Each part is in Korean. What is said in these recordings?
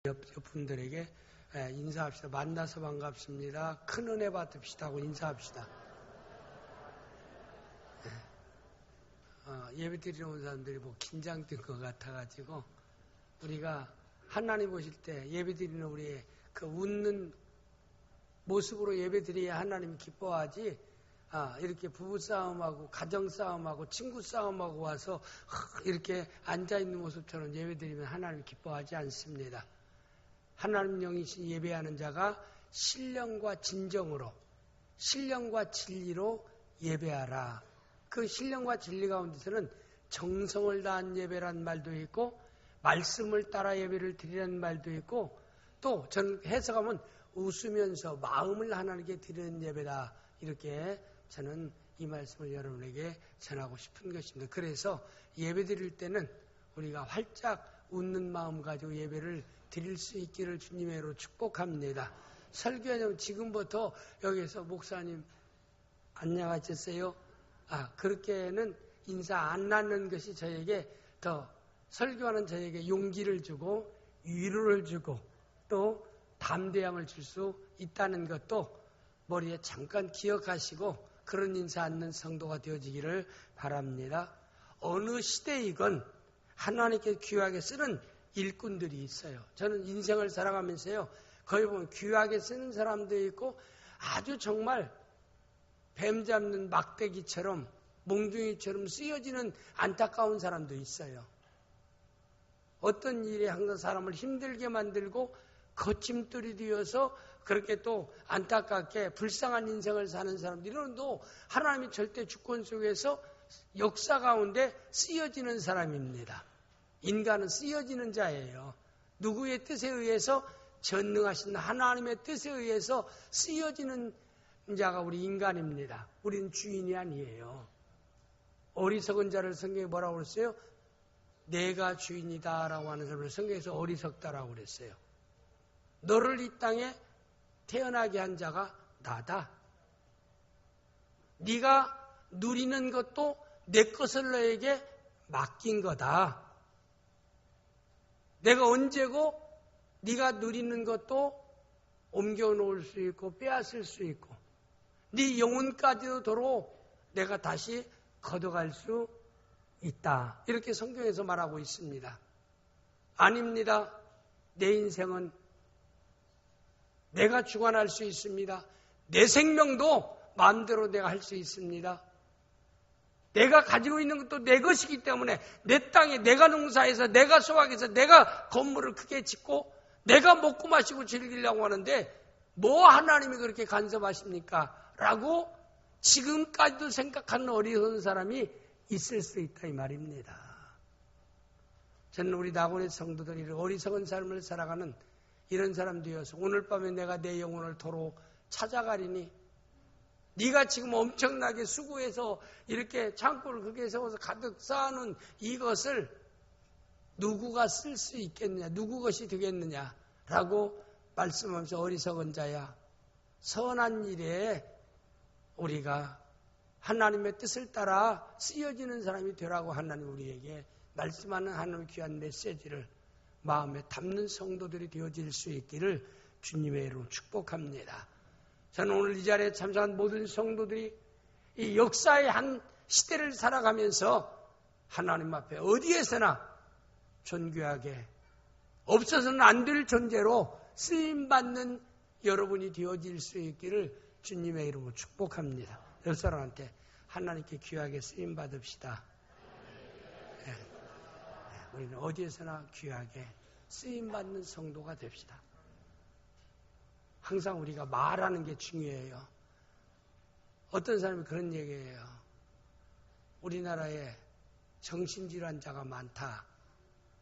옆분들에게 인사합시다. 만나서 반갑습니다. 큰 은혜 받읍시다 하고 인사합시다. 예배 드리러 온 사람들이 긴장된 것 같아가지고 우리가 하나님 보실 때 예배 드리는 우리의 그 웃는 모습으로 예배 드려야 하나님이 기뻐하지, 이렇게 부부싸움하고 가정싸움하고 친구싸움하고 와서 이렇게 앉아있는 모습처럼 예배 드리면 하나님이 기뻐하지 않습니다. 하나님 영이신 예배하는 자가 신령과 진정으로, 신령과 진리로 예배하라. 그 신령과 진리 가운데서는 정성을 다한 예배란 말도 있고, 말씀을 따라 예배를 드리라는 말도 있고, 또 전 해석하면 웃으면서 마음을 하나님께 드리는 예배다. 이렇게 저는 이 말씀을 여러분에게 전하고 싶은 것입니다. 그래서 예배 드릴 때는 우리가 활짝 웃는 마음 가지고 예배를 드릴 수 있기를 주님의 이름으로 축복합니다. 설교는 지금부터 여기서 목사님 안녕하셨어요? 그렇게는 인사 안 나누는 것이 저에게 더 설교하는 저에게 용기를 주고 위로를 주고 또 담대함을 줄 수 있다는 것도 머리에 잠깐 기억하시고 그런 인사 않는 성도가 되어지기를 바랍니다. 어느 시대이건 하나님께 귀하게 쓰는 일꾼들이 있어요. 저는 인생을 살아가면서요, 거기 보면 귀하게 쓰는 사람도 있고 아주 정말 뱀 잡는 막대기처럼 몽둥이처럼 쓰여지는 안타까운 사람도 있어요. 어떤 일에 항상 사람을 힘들게 만들고 거침돌이 되어서 그렇게 또 안타깝게 불쌍한 인생을 사는 사람들은 하나님의 절대 주권 속에서 역사 가운데 쓰여지는 사람입니다. 인간은 쓰여지는 자예요. 누구의 뜻에 의해서, 전능하신 하나님의 뜻에 의해서 쓰여지는 자가 우리 인간입니다. 우리는 주인이 아니에요. 어리석은 자를 성경에 뭐라고 그랬어요? 내가 주인이다 라고 하는 사람을 성경에서 어리석다라고 그랬어요. 너를 이 땅에 태어나게 한 자가 나다. 네가 누리는 것도 내 것을 너에게 맡긴 거다. 내가 언제고 네가 누리는 것도 옮겨놓을 수 있고 빼앗을 수 있고 네 영혼까지도 도로 내가 다시 걷어갈 수 있다. 이렇게 성경에서 말하고 있습니다. 아닙니다. 내 인생은 내가 주관할 수 있습니다. 내 생명도 마음대로 내가 할 수 있습니다. 내가 가지고 있는 것도 내 것이기 때문에 내 땅에 내가 농사해서 내가 수확해서 내가 건물을 크게 짓고 내가 먹고 마시고 즐기려고 하는데 뭐 하나님이 그렇게 간섭하십니까? 라고 지금까지도 생각하는 어리석은 사람이 있을 수 있다 이 말입니다. 저는 우리 낙원의 성도들이 어리석은 삶을 살아가는 이런 사람 되어서 오늘 밤에 내가 내 영혼을 도로 찾아가리니 네가 지금 엄청나게 수고해서 이렇게 창고를 크게 세워서 가득 쌓아놓은 이것을 누구가 쓸 수 있겠느냐, 누구 것이 되겠느냐 라고 말씀하면서 어리석은 자야, 선한 일에 우리가 하나님의 뜻을 따라 쓰여지는 사람이 되라고 하나님 우리에게 말씀하는 하나님의 귀한 메시지를 마음에 담는 성도들이 되어질 수 있기를 주님의 이름으로 축복합니다. 저는 오늘 이 자리에 참석한 모든 성도들이 이 역사의 한 시대를 살아가면서 하나님 앞에 어디에서나 존귀하게 없어서는 안 될 존재로 쓰임받는 여러분이 되어질 수 있기를 주님의 이름으로 축복합니다. 옆 사람한테 하나님께 귀하게 쓰임받읍시다. 네. 우리는 어디에서나 귀하게 쓰임받는 성도가 됩시다. 항상 우리가 말하는 게 중요해요. 어떤 사람이 그런 얘기해요. 우리나라에 정신질환자가 많다.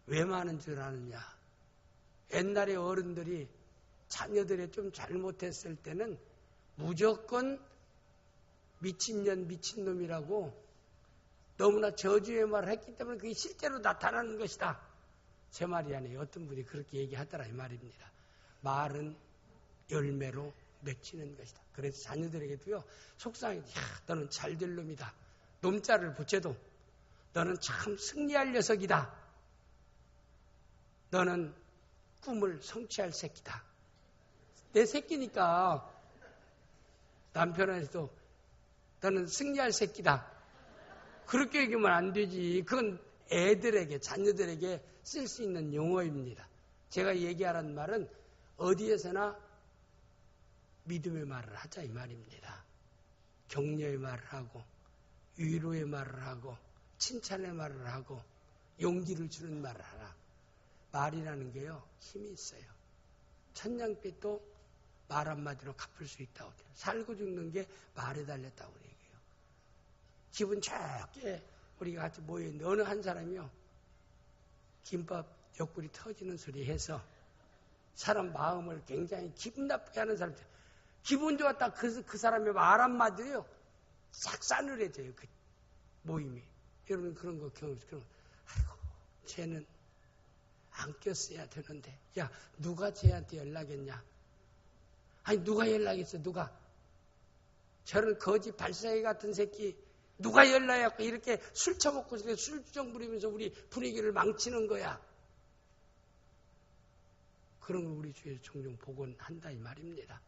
왜 많은 줄 아느냐. 옛날에 어른들이 자녀들이 좀 잘못했을 때는 무조건 미친년 미친놈이라고 너무나 저주의 말을 했기 때문에 그게 실제로 나타나는 것이다. 제 말이 아니에요. 어떤 분이 그렇게 얘기하더라 이 말입니다. 말은 열매로 맺히는 것이다. 그래서 자녀들에게도요, 속상해. 너는 잘될 놈이다. 놈자를 붙여도 너는 참 승리할 녀석이다. 너는 꿈을 성취할 새끼다. 내 새끼니까 남편한테도 너는 승리할 새끼다. 그렇게 얘기하면 안 되지. 그건 애들에게, 자녀들에게 쓸 수 있는 용어입니다. 제가 얘기하라는 말은 어디에서나 믿음의 말을 하자 이 말입니다. 격려의 말을 하고 위로의 말을 하고 칭찬의 말을 하고 용기를 주는 말을 하라. 말이라는 게요 힘이 있어요. 천냥빚도 말 한마디로 갚을 수 있다고 해요. 살고 죽는 게 말에 달렸다고 얘기해요. 기분 좋게 우리가 같이 모여있는데 어느 한 사람이요 김밥 옆구리 터지는 소리 해서 사람 마음을 굉장히 기분 나쁘게 하는 사람, 기분 좋았다 그 사람의 말 한마디요 싹 싸늘해져요. 그 모임이. 여러분 그런 거 경험해서 아이고 쟤는 안 꼈어야 되는데 야 누가 쟤한테 연락했냐. 아니 누가 연락했어. 누가 저런 거지 발사기 같은 새끼 누가 연락했고 이렇게 술 처먹고 술주정 부리면서 우리 분위기를 망치는 거야. 그런 거 우리 주위에서 종종 보곤 한다 이 말입니다.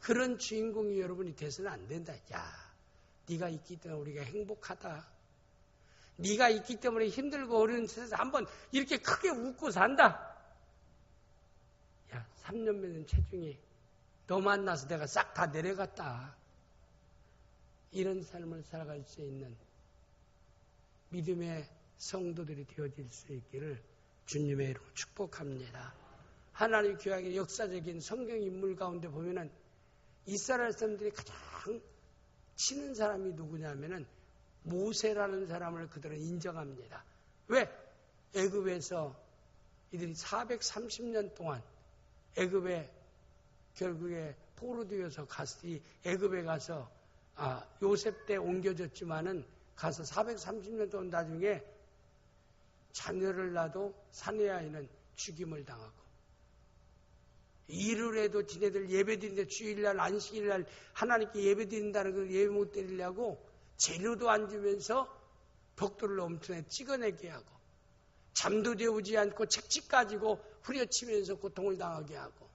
그런 주인공이 여러분이 돼서는 안 된다. 야 네가 있기 때문에 우리가 행복하다. 네가 있기 때문에 힘들고 어려운 세상에서 한번 이렇게 크게 웃고 산다. 야 3년 맺은 체중이 너 만나서 내가 싹 다 내려갔다. 이런 삶을 살아갈 수 있는 믿음의 성도들이 되어질 수 있기를 주님의 이름으로 축복합니다. 하나님 교회의 역사적인 성경 인물 가운데 보면은 이스라엘 사람들이 가장 치는 사람이 누구냐면은 모세라는 사람을 그들은 인정합니다. 왜? 애굽에서 이들이 430년 동안 애굽에 결국에 포로되어서 갔으니 애굽에 가서 요셉 때 옮겨졌지만은 가서 430년 동안 나중에 자녀를 낳아도 사내 아이는 죽임을 당하고 일을 해도 지네들 예배드리는데 주일날 안식일날 하나님께 예배드린다는 걸 예배 못 드리려고 재료도 안 주면서 벽돌을 엄청나게 찍어내게 하고 잠도 재우지 않고 책찍 가지고 후려치면서 고통을 당하게 하고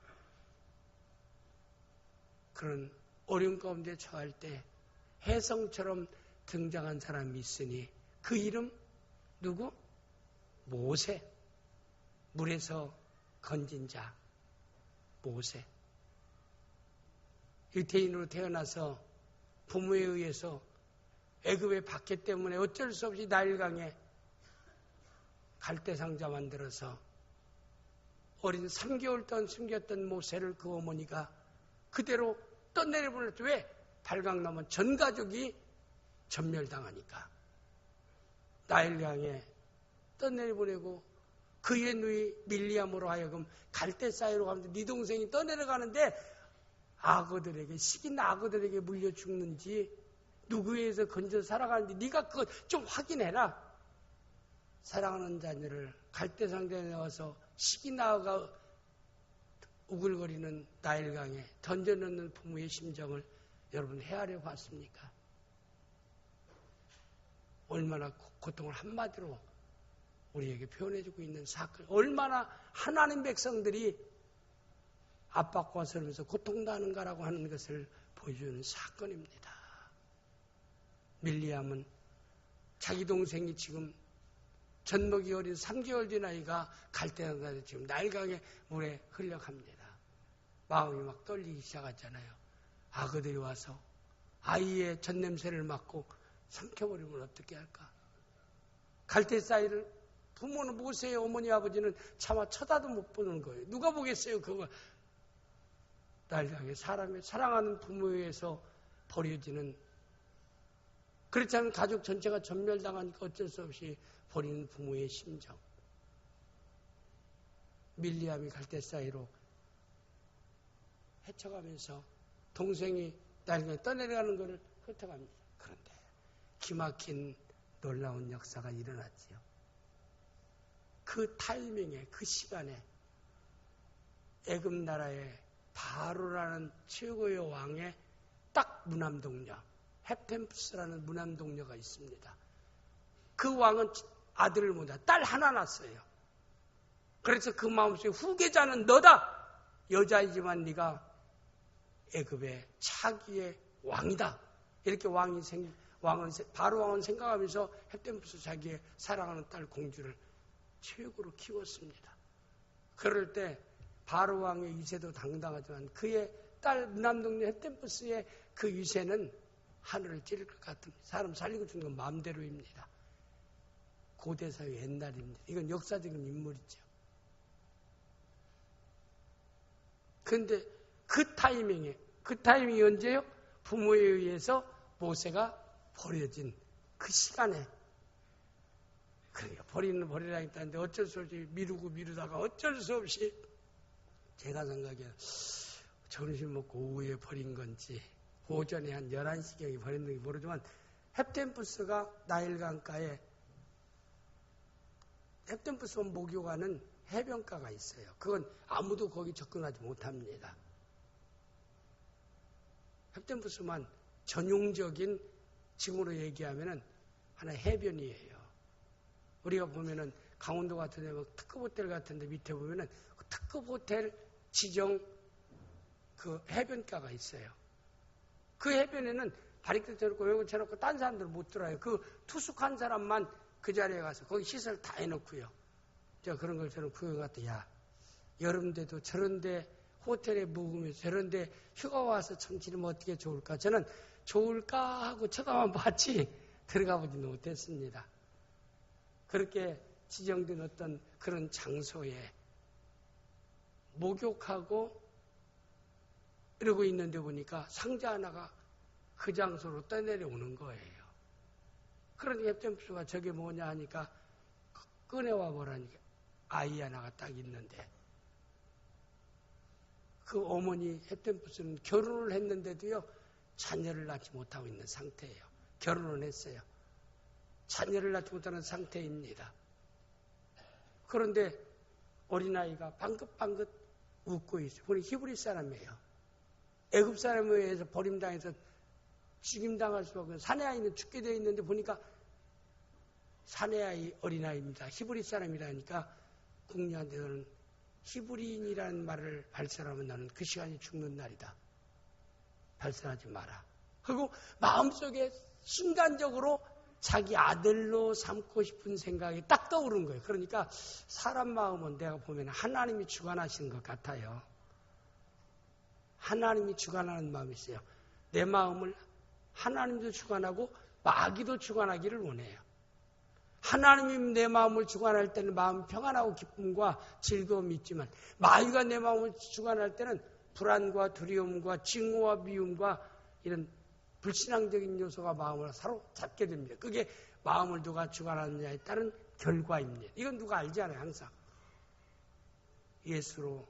그런 어려운 가운데 처할 때 혜성처럼 등장한 사람이 있으니 그 이름 누구? 모세. 물에서 건진 자 모세. 유태인으로 태어나서 부모에 의해서 애굽의 박해 때문에 어쩔 수 없이 나일강에 갈대상자 만들어서 어린 3개월 동안 숨겼던 모세를 그 어머니가 그대로 떠내려 보냈죠. 왜? 발각나면 전 가족이 전멸당하니까. 나일강에 떠내려 보내고 그의 누이 밀리암으로 하여금 갈대 사이로 가면서 네 동생이 떠내려가는데 악어들에게 식인 악어들에게 물려 죽는지 누구에서 건져 살아가는지 네가 그거 좀 확인해라. 사랑하는 자녀를 갈대상자에 넣어서 식인 악어가 우글거리는 나일강에 던져놓는 부모의 심정을 여러분 헤아려 봤습니까? 얼마나 고통을 한마디로 우리에게 표현해주고 있는 사건, 얼마나 하나님 백성들이 압박과 서면서 고통당하는가라고 하는 것을 보여주는 사건입니다. 밀리암은 자기 동생이 지금 젖먹이 어린 3개월 된 아이가 갈대상자에 지금 나일강에 물에 흘려갑니다. 마음이 막 떨리기 시작하잖아요. 악어들이 와서 아이의 젖냄새를 맡고 삼켜버리면 어떻게 할까? 갈대 사이를 부모는 모세의 어머니 아버지는 차마 쳐다도 못 보는 거예요. 누가 보겠어요 그거. 나일강에 사람의 사랑하는 부모에 의해서 버려지는, 그렇지 않으면 가족 전체가 전멸당하니까 어쩔 수 없이 버리는 부모의 심정. 밀리암이 갈대 사이로 헤쳐가면서 동생이 나일강에 떠내려가는 것을 흩어갑니다. 그런데 기막힌 놀라운 역사가 일어났지요. 그 타이밍에, 그 시간에 애굽 나라의 바로라는 최고의 왕의 딱 무남동녀, 헵템프스라는 무남동녀가 있습니다. 그 왕은 아들을 못 낳아 딸 하나 낳았어요. 그래서 그 마음속에 후계자는 너다. 여자이지만 네가 애굽의 차기의 왕이다. 이렇게 바로 왕은 생각하면서 헵덴푸스 자기의 사랑하는 딸 공주를 최고로 키웠습니다. 그럴 때 바로 왕의 위세도 당당하지만 그의 딸 남동네 헵덴푸스의 그 위세는 하늘을 찌를 것 같습니다. 사람 살리고 죽는 건 마음대로입니다. 고대사회 옛날입니다. 이건 역사적인 인물이죠. 그런데 그 타이밍이 언제요? 부모에 의해서 모세가 버려진 그 시간에, 그러니까 버리라 했다는데 어쩔 수 없이 미루다가 어쩔 수 없이, 제가 생각에 점심 먹고 오후에 버린 건지 오전에 한 11시경에 버렸는지 모르지만 헵덴푸스가 나일강가에 헵덴푸스 목욕하는 해변가가 있어요. 그건 아무도 거기 접근하지 못합니다. 헵덴푸스만 전용적인 지금으로 얘기하면은 하나의 해변이에요. 우리가 보면은 강원도 같은 데 특급 호텔 같은 데 밑에 보면은 그 특급 호텔 지정 그 해변가가 있어요. 그 해변에는 바리케이트 쳐놓고 외국 쳐놓고 딴 사람들 못 들어요. 그 투숙한 사람만 그 자리에 가서 거기 시설 다 해놓고요. 저 그런 걸 저는 구경 갔더니, 야, 여름대도 저런데 호텔에 묵으면서 저런데 휴가 와서 참 지르면 어떻게 좋을까? 저는 좋을까 하고 쳐다만 봤지 들어가 보지는 못했습니다. 그렇게 지정된 어떤 그런 장소에 목욕하고 이러고 있는데 보니까 상자 하나가 그 장소로 떠내려오는 거예요. 그러니 헵덴푸스가 저게 뭐냐 하니까 꺼내와 보라니까 아이 하나가 딱 있는데, 그 어머니 헵덴푸스는 결혼을 했는데도요 자녀를 낳지 못하고 있는 상태예요. 결혼을 했어요. 자녀를 낳지 못하는 상태입니다. 그런데 어린아이가 방긋방긋 웃고 있어요. 우리 히브리 사람이에요. 애굽 사람에 의해서 버림당해서 죽임당할 수 없는 사내아이는 죽게 되어 있는데 보니까 사내아이 어린아이입니다. 히브리 사람이라니까 국녀한테 너는 히브리인이라는 말을 발설하면 나는 그 시간이 죽는 날이다. 발설하지 마라. 그리고 마음속에 순간적으로 자기 아들로 삼고 싶은 생각이 딱 떠오른 거예요. 그러니까 사람 마음은 내가 보면 하나님이 주관하시는 것 같아요. 하나님이 주관하는 마음이 있어요. 내 마음을 하나님도 주관하고 마귀도 주관하기를 원해요. 하나님이 내 마음을 주관할 때는 마음 평안하고 기쁨과 즐거움이 있지만 마귀가 내 마음을 주관할 때는 불안과 두려움과 증오와 미움과 이런 불신앙적인 요소가 마음을 사로잡게 됩니다. 그게 마음을 누가 주관하느냐에 따른 결과입니다. 이건 누가 알잖아요. 항상 예수로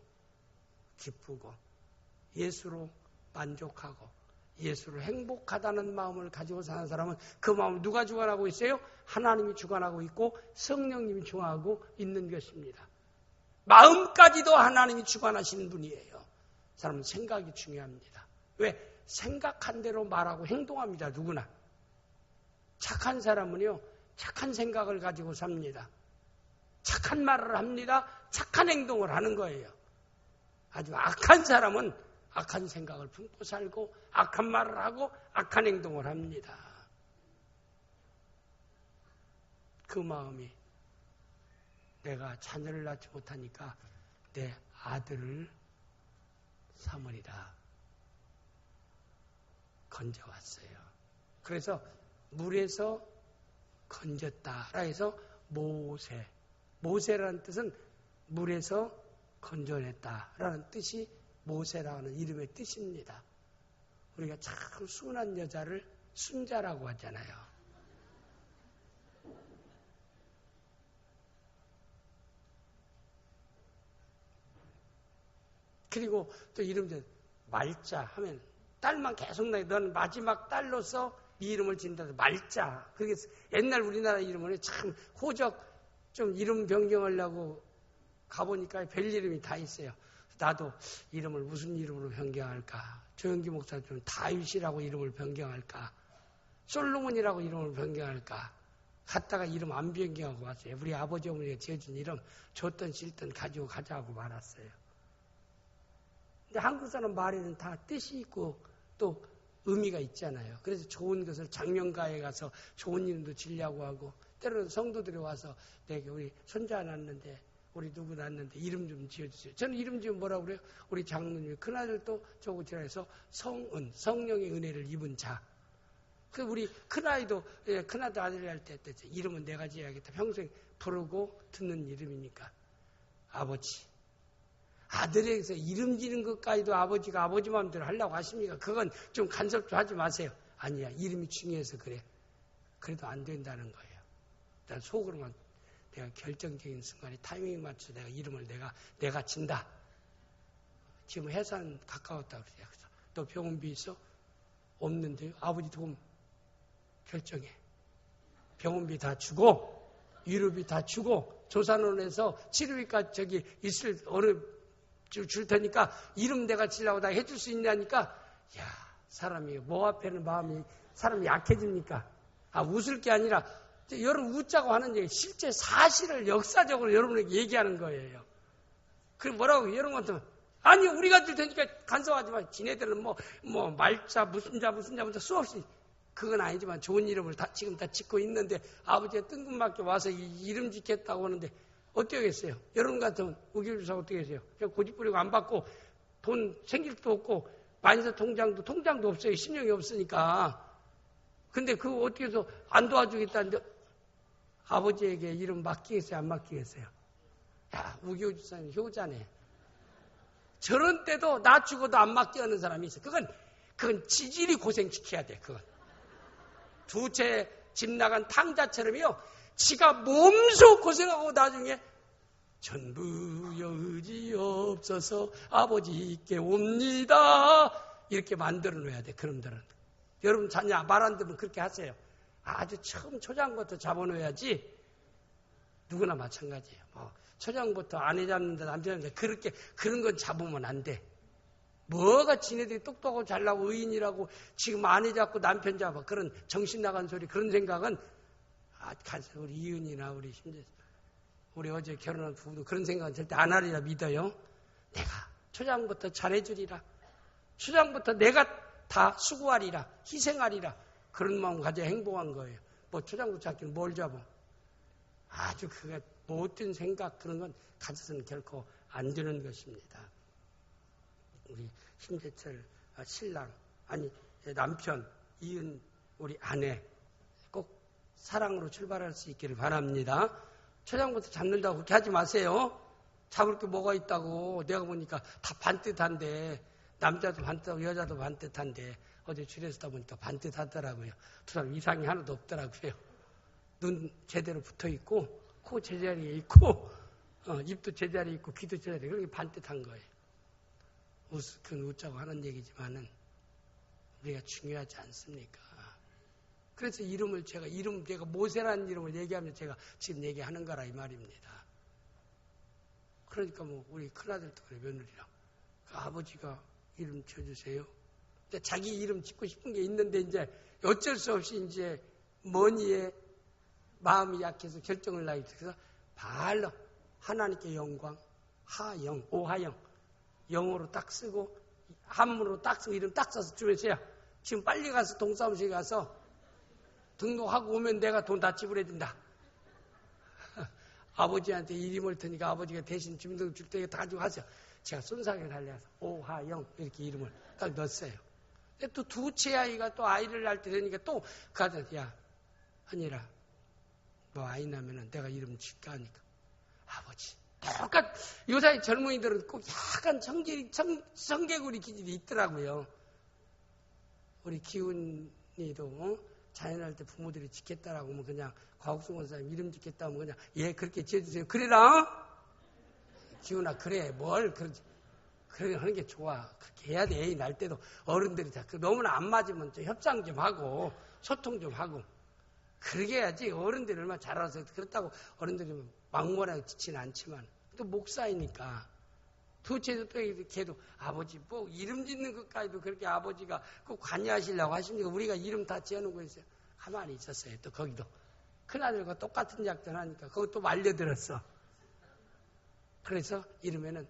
기쁘고 예수로 만족하고 예수로 행복하다는 마음을 가지고 사는 사람은 그 마음을 누가 주관하고 있어요? 하나님이 주관하고 있고 성령님이 주관하고 있는 것입니다. 마음까지도 하나님이 주관하시는 분이에요. 사람은 생각이 중요합니다. 왜? 생각한 대로 말하고 행동합니다. 누구나. 착한 사람은요, 착한 생각을 가지고 삽니다. 착한 말을 합니다. 착한 행동을 하는 거예요. 아주 악한 사람은 악한 생각을 품고 살고 악한 말을 하고 악한 행동을 합니다. 그 마음이 내가 자녀를 낳지 못하니까 내 아들을 삼으리라 건져왔어요. 그래서 물에서 건졌다라 해서 모세라는 뜻은 물에서 건져냈다라는 뜻이 모세라는 이름의 뜻입니다. 우리가 참 순한 여자를 순자라고 하잖아요. 그리고 또 이름도 말자 하면 딸만 계속 나게 너는 마지막 딸로서 네 이름을 지는다. 말자. 그게 옛날 우리나라 이름은 참 호적 좀 이름 변경하려고 가보니까 별 이름이 다 있어요. 나도 이름을 무슨 이름으로 변경할까? 조영기 목사님 다윗이라고 이름을 변경할까? 솔로몬이라고 이름을 변경할까? 갔다가 이름 안 변경하고 왔어요. 우리 아버지 어머니가 지어준 이름 줬던 싫던 가지고 가자고 말았어요. 근데 한국 사람 말에는 다 뜻이 있고 또 의미가 있잖아요. 그래서 좋은 것을 장명가에 가서 좋은 이름도 지려고 하고 때로는 성도들이 와서 내게 우리 손자 낳았는데 우리 누구 낳았는데 이름 좀 지어주세요. 저는 이름 지으면 뭐라고 그래요? 우리 장로님이 큰아들도 저거지라 해서 성은 성령의 은혜를 입은 자. 그 우리 큰아이도 큰아들 아들이 할 때 이름은 내가 지어야겠다. 평생 부르고 듣는 이름이니까. 아버지. 아들에게서 이름 지는 것까지도 아버지가 아버지 마음대로 하려고 하십니까? 그건 좀 간섭 좀 하지 마세요. 아니야. 이름이 중요해서 그래. 그래도 안 된다는 거예요. 일단 속으로만 내가 결정적인 순간에 타이밍 맞춰서 내가 이름을 내가 진다. 지금 해산 가까웠다고 그래요. 또 병원비 있어? 없는데요. 아버지 도움 결정해. 병원비 다 주고 위로비 다 주고 조산원에서 치료비까지 저기 있을 어느 줄 테니까 이름 내가 지려고 다 해줄 수 있냐니까 야 사람이 뭐 앞에는 마음이 사람이 약해집니까? 웃을 게 아니라 여러분 웃자고 하는 얘기 실제 사실을 역사적으로 여러분에게 얘기하는 거예요. 그럼 뭐라고 여러분 같으면 아니 우리가 줄 테니까 간섭하지 마. 지네들은 뭐 말자 무슨 자 수없이 그건 아니지만 좋은 이름을 지금 다 짓고 있는데 아버지가 뜬금맞게 와서 이름 짓겠다고 하는데 어떻게 하겠어요? 여러분 같으면 우기주사 어떻게 하세요? 그냥 고집 부리고 안 받고 돈 생길 수도 없고 만사 통장도 없어요. 신용이 없으니까. 근데 그거 어떻게 해서 안 도와주겠다는데 아버지에게 이름 맡기겠어요? 안 맡기겠어요? 야 우기주사님 효자네. 저런 때도 나 죽어도 안 맡기는 사람이 있어. 그건 지질이 고생시켜야 돼. 그건. 두 채 집 나간 탕자처럼요. 지가 몸소 고생하고 나중에 전부여 의지 없어서 아버지께 옵니다. 이렇게 만들어 놓아야 돼. 그놈들은. 여러분 자녀 말 안 들으면 그렇게 하세요. 아주 처음 초장부터 잡아놓아야지. 누구나 마찬가지예요. 초장부터 아내 잡는다 남자 잡는다 그렇게 그런 건 잡으면 안 돼. 뭐가 지네들이 똑똑하고 잘나고 의인이라고 지금 아내 잡고 남편 잡아 그런 정신 나간 소리 그런 생각은 우리 이은이나 우리 어제 결혼한 부부도 그런 생각은 절대 안 하리라 믿어요. 내가 초장부터 잘해주리라. 초장부터 내가 다 수고하리라. 희생하리라. 그런 마음 가져야 행복한 거예요. 초장부터 잡기는 뭘 잡아. 아주 그게 못된 생각 그런 건 가져서는 결코 안 되는 것입니다. 우리 심재철 신랑 남편 이은 우리 아내 꼭 사랑으로 출발할 수 있기를 바랍니다. 초장부터 잡는다고 그렇게 하지 마세요. 잡을 게 뭐가 있다고. 내가 보니까 다 반듯한데 남자도 반듯하고 여자도 반듯한데 어제 줄에서 보니까 반듯하더라고요. 두 사람 이상이 하나도 없더라고요. 눈 제대로 붙어있고 코 제자리에 있고 입도 제자리에 있고 귀도 제자리에 그렇게 반듯한 거예요. 웃자고 하는 얘기지만은 우리가 중요하지 않습니까? 그래서 제가 모세라는 이름을 얘기하면 제가 지금 얘기하는 거라 이 말입니다. 그러니까 우리 큰아들도 그래 며느리랑 아버지가 이름 지어주세요. 자기 이름 짓고 싶은 게 있는데 이제 어쩔 수 없이 이제 머니에 마음이 약해서 결정을 나게 돼서 발로 하나님께 영광 하영 오하영 영어로 딱 쓰고 한문으로 딱 쓰고 이름 딱 써서 주면서요. 지금 빨리 가서 동사무실에 가서 등록하고 오면 내가 돈 다 지불해준다. 아버지한테 이름을 테니까 아버지가 대신 주민등록 줄 테니까 다 가지고 가세요. 제가 순삭에 달려서 오하영 이렇게 이름을 딱 넣었어요. 근데 또 두 채 아이가 또 아이를 낳을 때 되니까 또 가자. 야 아니라 너 아이 낳으면 내가 이름 짓까 하니까 아버지. 똑같 요새 젊은이들은 꼭 약간 성개구리 기질이 있더라고요. 우리 기훈이도 자녀 낳을 때 부모들이 짓겠다라고 하면 그냥 과옥승 원사님 이름 짓겠다 하면 그냥 그렇게 지어주세요. 그래라. 기훈아 그래 뭘 그러지. 그래 하는 게 좋아. 그렇게 해야 돼. 애 낳을 때도 어른들이 다 너무나 안 맞으면 좀 협상 좀 하고 소통 좀 하고 그러게 해야지. 어른들이 얼마나 잘 알아서 그렇다고 어른들이 막무가내로 짓지는 않지만 또 목사이니까 도대체도 또 걔도 아버지 이름 짓는 것까지도 그렇게 아버지가 꼭 관여하시려고 하십니까? 우리가 이름 다 지어놓은 거 있어요. 가만히 있었어요. 또 거기도 큰아들과 똑같은 작전 하니까 그것도 말려들었어. 그래서 이름에는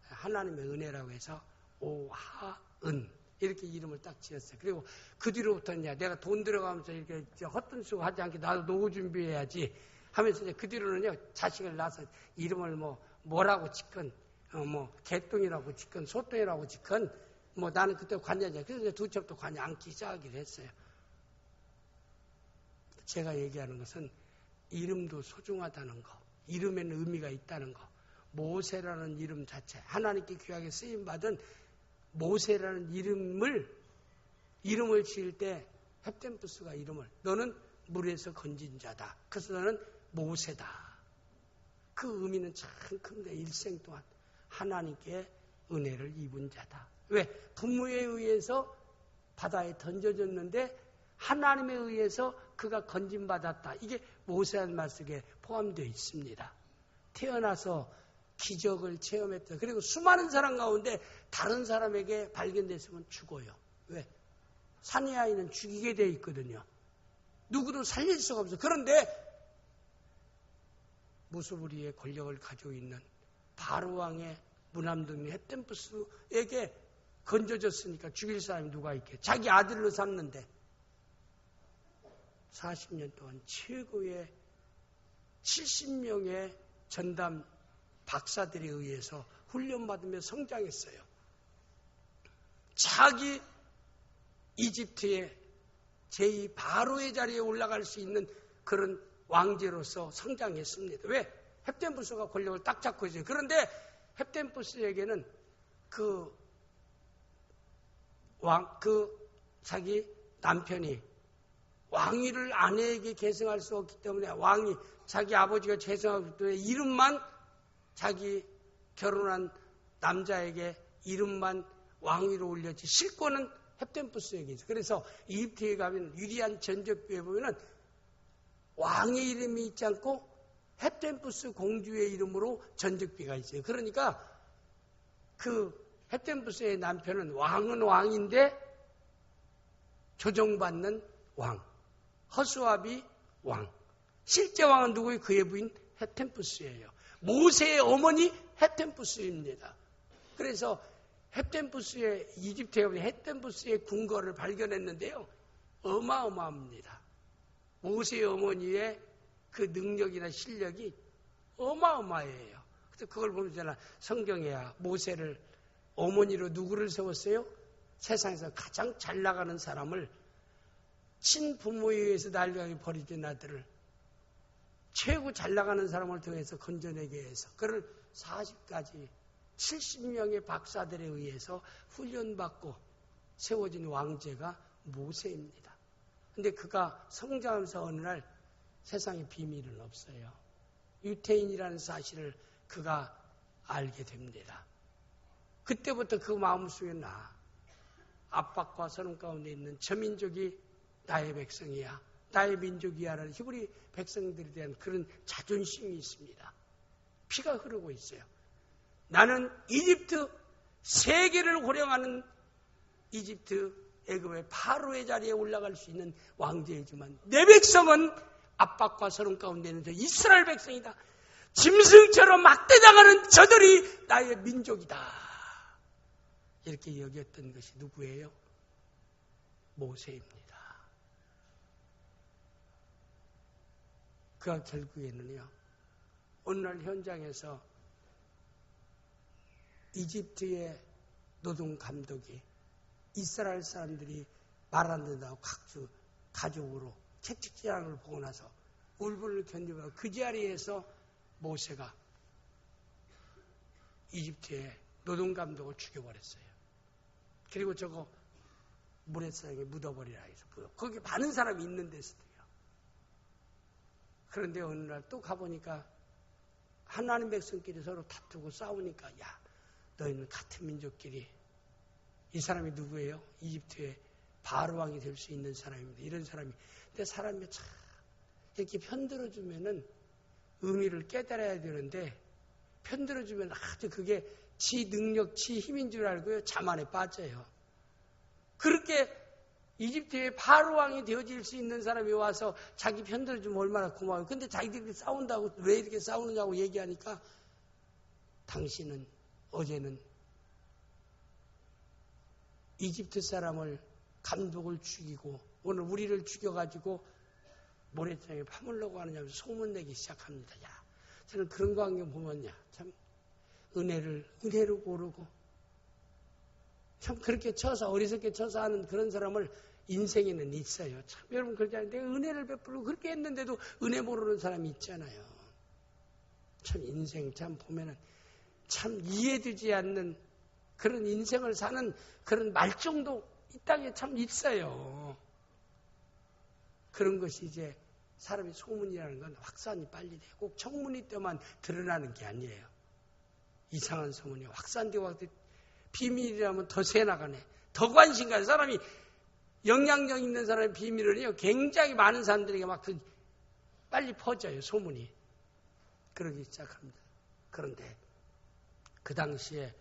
하나님의 은혜라고 해서 오하은 이렇게 이름을 딱 지었어요. 그리고 그 뒤로부터는 내가 돈 들어가면서 이렇게 헛돈쓰고 하지 않게 나도 노후 준비해야지 하면서 이제 그 뒤로는요 자식을 낳아서 이름을 뭐라고 짓건 개똥이라고 짓건 소똥이라고 짓건 나는 그때 관여자. 그래서 이제 두 첩도 관여 앉기 시작하기로 했어요. 제가 얘기하는 것은 이름도 소중하다는 거, 이름에는 의미가 있다는 거. 모세라는 이름 자체, 하나님께 귀하게 쓰임받은 모세라는 이름을 지을 때 헵템푸스가 이름을 너는 물에서 건진 자다. 그래서 너는 모세다. 그 의미는 참 큰데 일생 동안 하나님께 은혜를 입은 자다. 왜? 부모에 의해서 바다에 던져졌는데 하나님에 의해서 그가 건진받았다. 이게 모세한 말씀에 포함되어 있습니다. 태어나서 기적을 체험했다. 그리고 수많은 사람 가운데 다른 사람에게 발견됐으면 죽어요. 왜? 산의 아이는 죽이게 되어 있거든요. 누구도 살릴 수가 없어. 그런데 무소부리의 권력을 가지고 있는 바로왕의 무남동네 헵템푸스에게 건져졌으니까 죽일 사람이 누가 있겠? 자기 아들로 삼는데 40년 동안 최고의 70명의 전담 박사들에 의해서 훈련받으며 성장했어요. 자기 이집트의 제2 바로의 자리에 올라갈 수 있는 그런 왕제로서 성장했습니다. 왜? 헵템푸스가 권력을 딱 잡고 있어요. 그런데 헵템푸스에게는 자기 남편이 왕위를 아내에게 계승할 수 없기 때문에 왕이 자기 아버지가 계승하기 때문에 이름만 자기 결혼한 남자에게 이름만 왕위로 올렸지 실권은 헵템푸스에게 있어요. 그래서 이집트에 가면 유리한 전적비에 보면은 왕의 이름이 있지 않고 헵템푸스 공주의 이름으로 전적비가 있어요. 그러니까 그 헵템푸스의 남편은 왕은 왕인데 조정받는 왕. 허수아비 왕. 실제 왕은 누구예요? 그의 부인 헵템푸스예요. 모세의 어머니 헵템푸스입니다. 그래서 헵템푸스의 이집트에 보면 헵템푸스의 궁궐을 발견했는데요. 어마어마합니다. 모세의 어머니의 그 능력이나 실력이 어마어마해요. 그래서 그걸 보면 성경에야 모세를 어머니로 누구를 세웠어요? 세상에서 가장 잘 나가는 사람을 친부모에 의해서 날려가게 버리던 아들을 최고 잘 나가는 사람을 통해서 건져내게 해서 그를 40가지 70명의 박사들에 의해서 훈련받고 세워진 왕제가 모세입니다. 근데 그가 성장하면서 어느 날 세상에 비밀은 없어요. 유태인이라는 사실을 그가 알게 됩니다. 그때부터 그 마음속에 압박과 서름 가운데 있는 저 민족이 나의 백성이야. 나의 민족이야라는 히브리 백성들에 대한 그런 자존심이 있습니다. 피가 흐르고 있어요. 나는 이집트 세계를 호령하는 이집트 애굽의 바로의 자리에 올라갈 수 있는 왕제이지만 내 백성은 압박과 서름 가운데 있는 이스라엘 백성이다. 짐승처럼 막대당하는 저들이 나의 민족이다. 이렇게 여겼던 것이 누구예요? 모세입니다. 그가 결국에는요, 어느 날 현장에서 이집트의 노동 감독이 이스라엘 사람들이 말 안 듣는다고 각주 가족으로 채찍질하는 걸 보고 나서 울분을 견디며 그 자리에서 모세가 이집트의 노동 감독을 죽여버렸어요. 그리고 저거 모래사장에 묻어버리라 해서 거기 많은 사람이 있는 데서도요. 그런데 어느 날 또 가보니까 하나님 백성끼리 서로 다투고 싸우니까 야, 너희는 같은 민족끼리 이 사람이 누구예요? 이집트의 바로왕이 될 수 있는 사람입니다. 이런 사람이. 근데 사람이 참 이렇게 편들어주면은 의미를 깨달아야 되는데 편들어주면 아주 그게 지 능력, 지 힘인 줄 알고요. 자만에 빠져요. 그렇게 이집트의 바로 왕이 되어질 수 있는 사람이 와서 자기 편들어주면 얼마나 고마워요. 근데 자기들이 싸운다고 왜 이렇게 싸우느냐고 얘기하니까 당신은 어제는 이집트 사람을 감독을 죽이고 오늘 우리를 죽여가지고 모래장에 파물려고 하느냐고 소문내기 시작합니다. 야, 저는 그런 광경 보면요, 참 은혜로 고르고 참 그렇게 쳐서 어리석게 쳐서 하는 그런 사람을 인생에는 있어요. 참 여러분 그러잖아요. 내가 은혜를 베풀고 그렇게 했는데도 은혜 모르는 사람이 있잖아요. 참 인생 참 보면은 참 이해되지 않는 그런 인생을 사는 그런 말정도 이 땅에 참 있어요. 그런 것이 이제 사람의 소문이라는 건 확산이 빨리 돼요. 꼭 청문회 때만 드러나는 게 아니에요. 이상한 소문이 확산되고 비밀이라면 더 새나가네. 더 관심 가는 사람이 영향력 있는 사람의 비밀은요 굉장히 많은 사람들에게 막 빨리 퍼져요. 소문이. 그러기 시작합니다. 그런데 그 당시에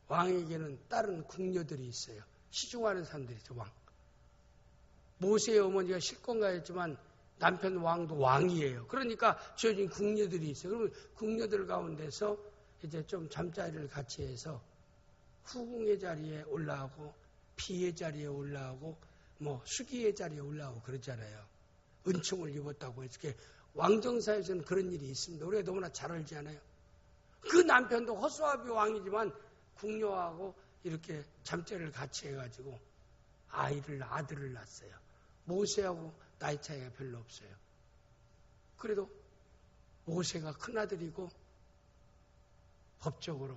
왕에게는 다른 궁녀들이 있어요. 시중하는 사람들이 있죠. 왕. 모세의 어머니가 실권가였지만 남편 왕도 왕이에요. 그러니까 지어진 궁녀들이 있어요. 그러면 궁녀들 가운데서 이제 좀 잠자리를 같이 해서 후궁의 자리에 올라오고 피의 자리에 올라오고 뭐 수기의 자리에 올라오고 그러잖아요. 은총을 입었다고 해서 왕정사에서는 그런 일이 있습니다. 우리가 너무나 잘 알지 않아요? 그 남편도 허수아비 왕이지만 궁녀하고 이렇게 잠자리를 같이 해가지고 아들을 낳았어요. 모세하고 나이 차이가 별로 없어요. 그래도 모세가 큰아들이고 법적으로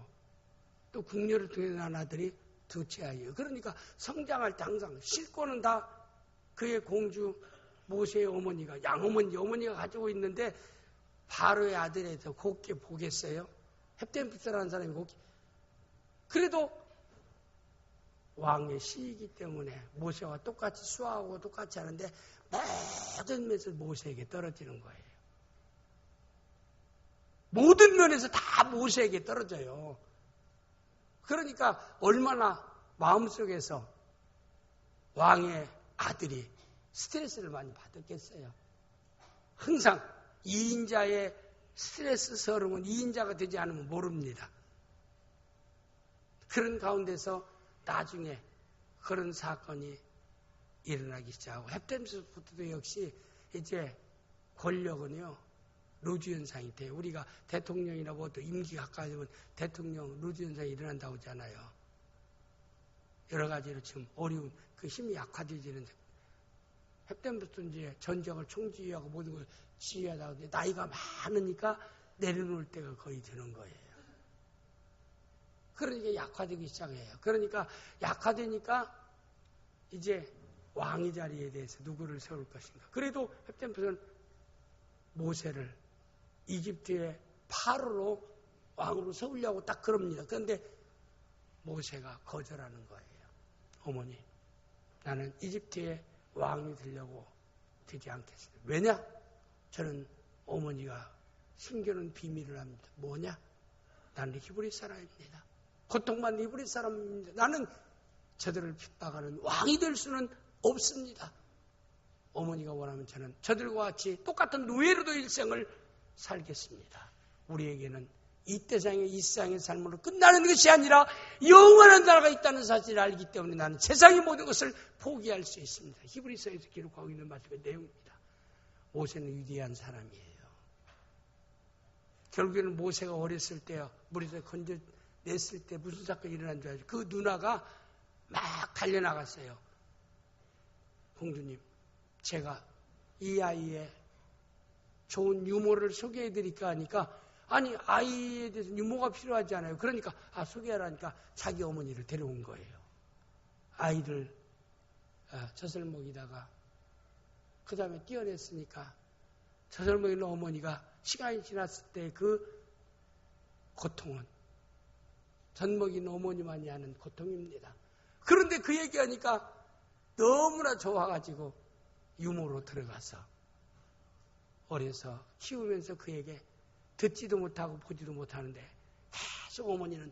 또 궁녀를 통해 난 아들이 둘째 아이예요. 그러니까 성장할 때 항상 실권은 다 그의 공주 모세의 어머니가 어머니가 가지고 있는데 바로의 아들에 더 곱게 보겠어요? 헵템프스라는 사람이 곱게. 그래도 왕의 시이기 때문에 모세와 똑같이 수하고 똑같이 하는데 모든 면에서 모세에게 떨어지는 거예요. 모든 면에서 다 모세에게 떨어져요. 그러니까 얼마나 마음속에서 왕의 아들이 스트레스를 많이 받았겠어요. 항상 2인자의 스트레스 서름은 2인자가 되지 않으면 모릅니다. 그런 가운데서 나중에 그런 사건이 일어나기 시작하고 헵템스부터도 역시 이제 권력은요 루즈 현상이 돼요. 우리가 대통령이나 뭐 또 임기 가까이 되면 대통령 루즈 현상이 일어난다고 하잖아요. 여러 가지로 지금 어려운 그 힘이 약화되지는데 헵템스도 이제 전쟁을 총지휘하고 모든 걸 지휘하다가 나이가 많으니까 내려놓을 때가 거의 되는 거예요. 그러니까 약화되기 시작해요. 그러니까 약화되니까 이제 왕의 자리에 대해서 누구를 세울 것인가. 그래도 헵템스는 모세를 이집트의 파로로 왕으로 세우려고 딱 그럽니다. 그런데 모세가 거절하는 거예요. 어머니, 나는 이집트의 왕이 되려고 되지 않겠습니다. 왜냐? 저는 어머니가 숨겨놓은 비밀을 합니다. 뭐냐? 나는 히브리 사람입니다. 고통받는 히브리 사람입니다. 나는 저들을 핍박하는 왕이 될 수는 없습니다. 어머니가 원하면 저는 저들과 같이 똑같은 노예로도 일생을 살겠습니다. 우리에게는 이 세상의 삶으로 끝나는 것이 아니라 영원한 나라가 있다는 사실을 알기 때문에 나는 세상의 모든 것을 포기할 수 있습니다. 히브리서에서 기록하고 있는 말씀의 내용입니다. 모세는 위대한 사람이에요. 결국에는 모세가 어렸을 때요, 물에서 건져냈을 때 무슨 사건이 일어난 줄 알죠? 그 누나가 막 달려나갔어요. 공주님, 제가 이 아이의 좋은 유모를 소개해드릴까 하니까 아니 아이에 대해서 유모가 필요하지 않아요. 그러니까 소개하라니까 자기 어머니를 데려온 거예요. 아이를 젖을 먹이다가 그 다음에 띄어냈으니까 젖을 먹이는 어머니가 시간이 지났을 때 그 고통은 젖 먹이는 어머니만이 아는 고통입니다. 그런데 그 얘기하니까 너무나 좋아가지고 유모로 들어가서 어려서 키우면서 그에게 듣지도 못하고 보지도 못하는데 계속 어머니는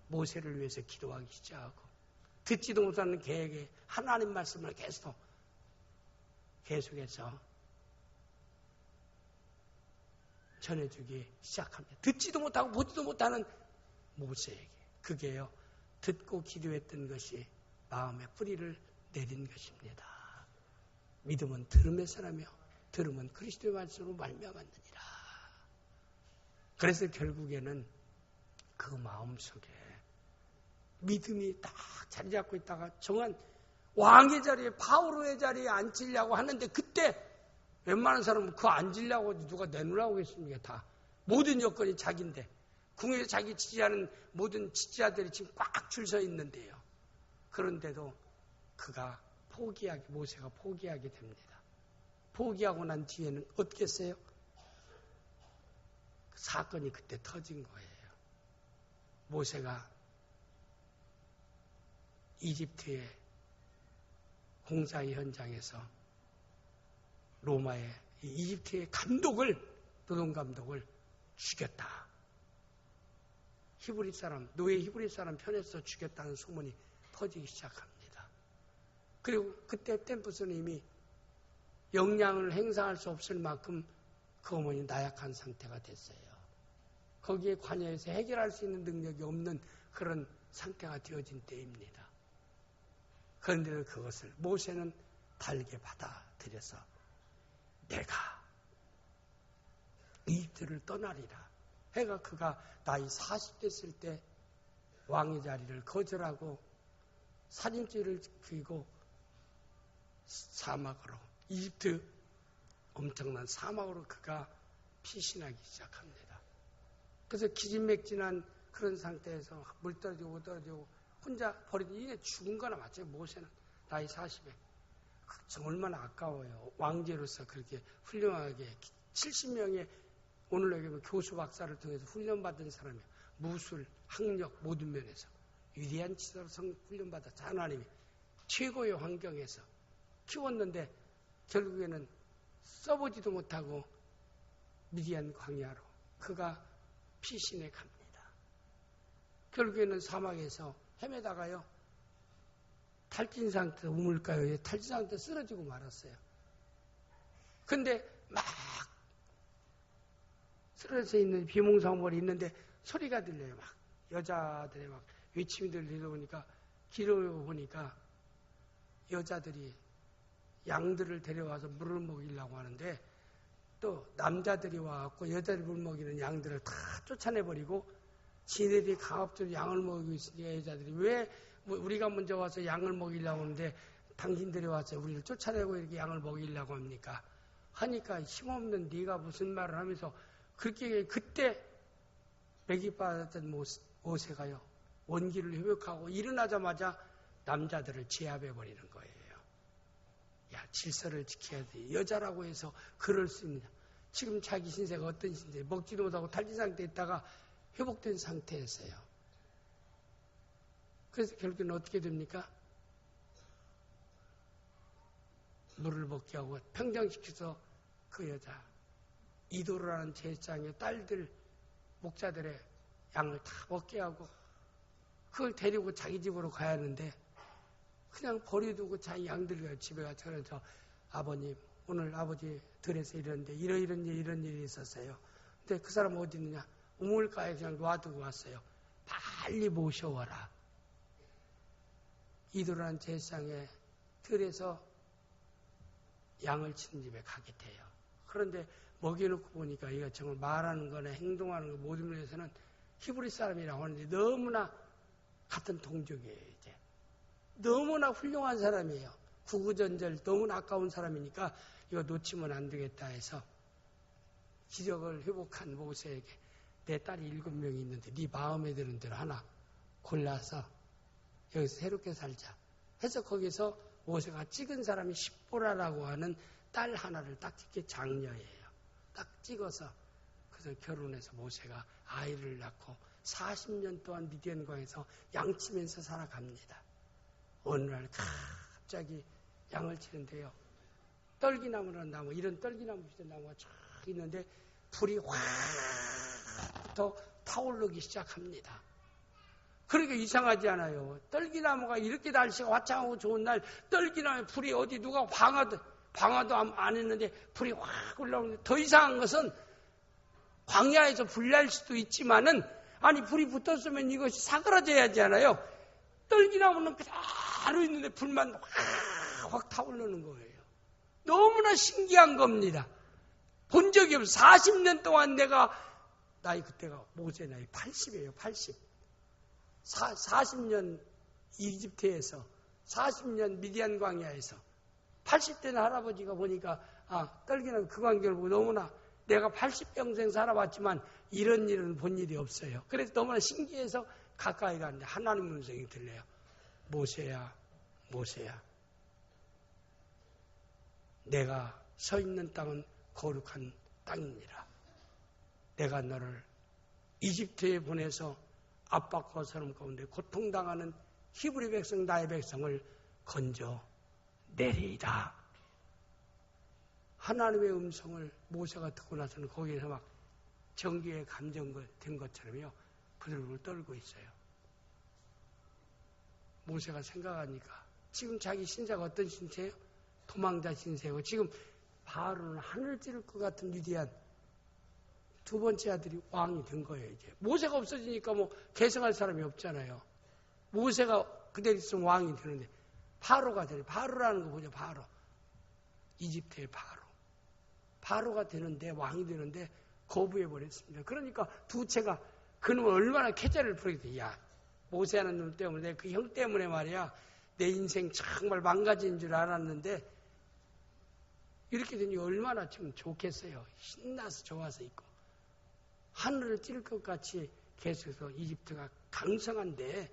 모세를 위해서 기도하기 시작하고 듣지도 못하는 개에게 하나님 말씀을 계속해서 전해주기 시작합니다. 듣지도 못하고 보지도 못하는 모세에게. 그게요, 듣고 기도했던 것이 마음의 뿌리를 내린 것입니다. 믿음은 들음에서 나며 들음은 그리스도의 말씀으로 말미암았느니라. 그래서 결국에는 그 마음속에 믿음이 딱 자리 잡고 있다가 정한 왕의 자리에, 바오로의 자리에 앉히려고 하는데, 그때 웬만한 사람은 그 앉으려고 누가 내놓으라고 했습니까? 다 모든 여건이 자기인데, 궁에서 자기 지지하는 모든 지지자들이 지금 꽉 줄 서 있는데요. 그런데도 그가 모세가 포기하게 됩니다. 포기하고 난 뒤에는 어떻겠어요? 그 사건이 그때 터진 거예요. 모세가 이집트의 공사의 현장에서 로마의 이집트의 노동 감독을 죽였다. 노예 히브리 사람 편에서 죽였다는 소문이 퍼지기 시작합니다. 그리고 그때 템프스는 이미 역량을 행사할 수 없을 만큼 그 어머니 나약한 상태가 됐어요. 거기에 관여해서 해결할 수 있는 능력이 없는 그런 상태가 되어진 때입니다. 그런데도 그것을 모세는 달게 받아들여서 내가 이집트를 떠나리라. 그가 나이 40 됐을 때 왕의 자리를 거절하고 살인죄를 그리고 사막으로, 이집트 엄청난 사막으로 그가 피신하기 시작합니다. 그래서 기진맥진한 그런 상태에서 물 떨어지고 혼자 버리더니 이제 죽은 거나 마찬가지예요. 모세는 나이 40에. 얼마나 아까워요. 왕제로서 그렇게 훌륭하게 70명의 오늘로 얘기하면 교수 박사를 통해서 훈련받은 사람이에요. 무술, 학력 모든 면에서 위대한 지도로 훈련받았죠. 하나님이 최고의 환경에서 키웠는데 결국에는 써보지도 못하고 미디안 광야로 그가 피신해 갑니다. 결국에는 사막에서 헤매다가요, 탈진 상태, 우물가에 탈진 상태 쓰러지고 말았어요. 근데 막 쓰러져 있는 비몽사몽벌이 있는데 소리가 들려요. 막 여자들의 막 외침이 들려오니까 길을 보니까 여자들이 양들을 데려와서 물을 먹이려고 하는데, 또 남자들이 와갖고 여자들 물 먹이는 양들을 다 쫓아내버리고 지네들이 강압적으로 양을 먹이고 있으니까 여자들이 왜 우리가 먼저 와서 양을 먹이려고 하는데 당신들이 와서 우리를 쫓아내고 이렇게 양을 먹이려고 합니까? 하니까 힘없는 네가 무슨 말을 하면서 그렇게 그때 매기받았던 모세가요, 원기를 회복하고 일어나자마자 남자들을 제압해버리는 거예요. 야, 질서를 지켜야 돼. 여자라고 해서 그럴 수 있느냐. 지금 자기 신세가 어떤 신세, 먹지도 못하고 탈진 상태에 있다가 회복된 상태에서요. 그래서 결국에는 어떻게 됩니까? 물을 먹게 하고 평정시켜서 그 여자 이도르라는 제사장의 딸들, 목자들의 양을 다 먹게 하고 그걸 데리고 자기 집으로 가야 하는데 그냥 버려두고 자기 양들 집에 가서 그래서 아버님, 오늘 아버지 들에서 이러는데 이런 일이 있었어요. 근데 그 사람 어디 있느냐? 우물가에 그냥 놔두고 왔어요. 빨리 모셔와라. 이도라는 제사장의 들에서 양을 치는 집에 가게 돼요. 그런데 먹여놓고 보니까 이가 정말 말하는 거나 행동하는 거 모든 면에서는 히브리 사람이라고 하는데 너무나 같은 동족이에요. 이제 너무나 훌륭한 사람이에요. 구구전절 너무나 아까운 사람이니까 이거 놓치면 안 되겠다 해서 기력을 회복한 모세에게 내 딸이 7명이 있는데 네 마음에 드는 대로 하나 골라서 여기서 새롭게 살자 해서 거기서 모세가 찍은 사람이 십보라라고 하는 딸 하나를 딱 찍게 장녀예요. 딱 찍어서 그래서 결혼해서 모세가 아이를 낳고 40년 동안 미디안광에서 양치면서 살아갑니다. 어느 날 갑자기 양을 치는데요. 떨기나무라는 나무, 이런 떨기나무 비슷한 나무가 쫙 있는데 불이 확 더 타오르기 시작합니다. 그러니까 이상하지 않아요. 떨기나무가 이렇게 날씨가 화창하고 좋은 날 떨기나무 불이 어디 누가 방화도 안 했는데 불이 확 올라오는데 더 이상한 것은 광야에서 불날 수도 있지만은 아니 불이 붙었으면 이것이 사그라져야 하잖아요. 떨기나무는 그대로 있는데 불만 확 타오르는 거예요. 너무나 신기한 겁니다. 본 적이 없어. 40년 동안 내가 나이 그때가 모세 나이 80이에요. 80. 40년 이집트에서 40년 미디안 광야에서 80대는 할아버지가 보니까 떨기나무 그 광경을 보고 너무나 내가 80평생 살아봤지만 이런 일은 본 일이 없어요. 그래서 너무나 신기해서 가까이 갔는데 하나님 음성이 들려요. 모세야, 모세야. 내가 서 있는 땅은 거룩한 땅이니라. 내가 너를 이집트에 보내서 압박과 서름 가운데 고통당하는 히브리 백성 나의 백성을 건져 내리이다. 하나님의 음성을 모세가 듣고 나서는 거기에서 막 정기의 감정된 것처럼요. 부들부들 떨고 있어요. 모세가 생각하니까 지금 자기 신세가 어떤 신세예요? 도망자 신세고 지금 바로는 하늘 찌를 것 같은 위대한 두 번째 아들이 왕이 된 거예요. 이제 모세가 없어지니까 뭐 계승할 사람이 없잖아요. 모세가 그대로 있으면 왕이 되는데 바로가 되네. 바로라는 거 보죠. 바로. 이집트의 바로. 바로가 되는데 왕이 되는데 거부해버렸습니다. 그러니까 두 채가 그놈은 얼마나 캐자를 부리겠다. 야 모세하는 놈 때문에 그 형 때문에 말이야 내 인생 정말 망가진 줄 알았는데 이렇게 되니 얼마나 좀 좋겠어요. 신나서 좋아서 있고 하늘을 찔 것 같이 계속해서 이집트가 강성한데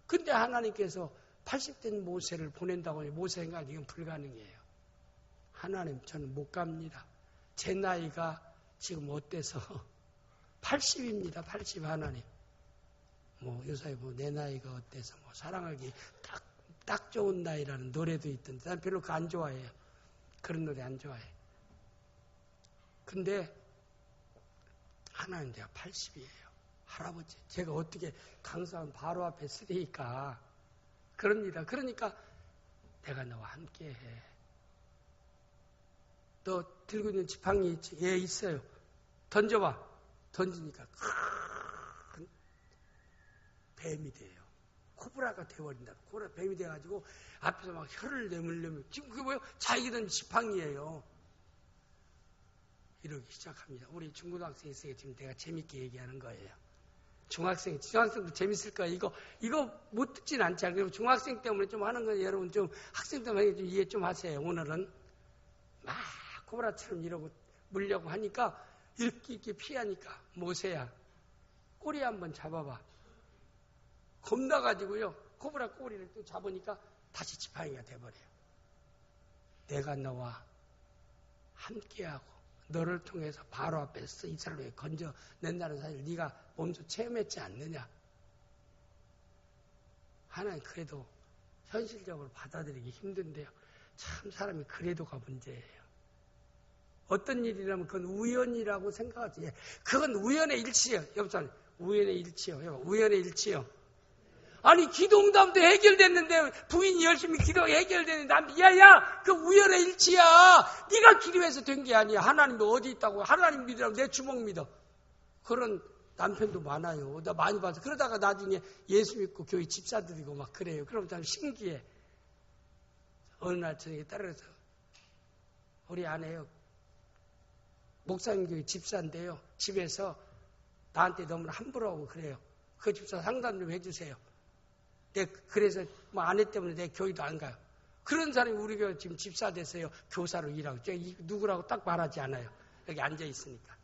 근데 하나님께서 80된 모세를 보낸다고 하니 모세 생각 이건 불가능해요. 하나님 저는 못 갑니다. 제 나이가 지금 어때서 80입니다. 80 하나님. 뭐 요새 뭐 내 나이가 어때서 뭐 사랑하기 딱 좋은 나이라는 노래도 있던데 난 별로 그거 안 좋아해요. 그런 노래 안 좋아해. 근데 하나님 내가 80이에요. 할아버지 제가 어떻게 강성한 바로 앞에 쓰리니까 그럽니다. 그러니까 내가 너와 함께 해. 너 들고 있는 지팡이 있지? 예, 있어요. 던져봐. 던지니까 큰 뱀이 돼요. 코브라가 돼버린다. 코브라 뱀이 돼가지고 앞에서 막 혀를 내물려면 지금 그게 뭐예요? 자기는 지팡이예요. 이러기 시작합니다. 우리 중고등학생이 있으니까 지금 내가 재밌게 얘기하는 거예요. 중학생도 재밌을 거예요. 이거 못 듣진 않잖아요. 그리고 중학생 때문에 좀 하는 건 여러분 좀 학생 때문에 좀 이해 좀 하세요. 오늘은 막 코브라처럼 이러고 물려고 하니까 이렇게 피하니까 모세야 꼬리 한번 잡아봐. 겁나가지고요. 코브라 꼬리를 또 잡으니까 다시 지팡이가 돼버려요. 내가 너와 함께하고 너를 통해서 바로 앞에서 이스라엘에 건져낸다는 사실을 네가 몸소 체험했지 않느냐. 하나님 그래도 현실적으로 받아들이기 힘든데요. 참 사람이 그래도가 문제예요. 어떤 일이라면 그건 우연이라고 생각하지. 그건 우연의 일치요. 여보세요. 우연의 일치요. 우연의 일치요. 아니 기도응답도 해결됐는데 부인이 열심히 기도가 해결됐는데 남편이 야야 그 우연의 일치야. 네가 기도해서 된 게 아니야. 하나님도 어디 있다고. 하나님 믿으라고 내 주먹 믿어. 그런 남편도 많아요. 나 많이 봐서 그러다가 나중에 예수 믿고 교회 집사들이고 막 그래요. 그럼 참 신기해. 어느 날 저녁에 따라서 우리 아내요. 목사님 교회 집사인데요. 집에서 나한테 너무나 함부로 하고 그래요. 그 집사 상담 좀 해주세요. 그래서 뭐 아내 때문에 내 교회도 안 가요. 그런 사람이 우리 교회 지금 집사 됐어요. 교사로 일하고. 제가 누구라고 딱 말하지 않아요. 여기 앉아 있으니까.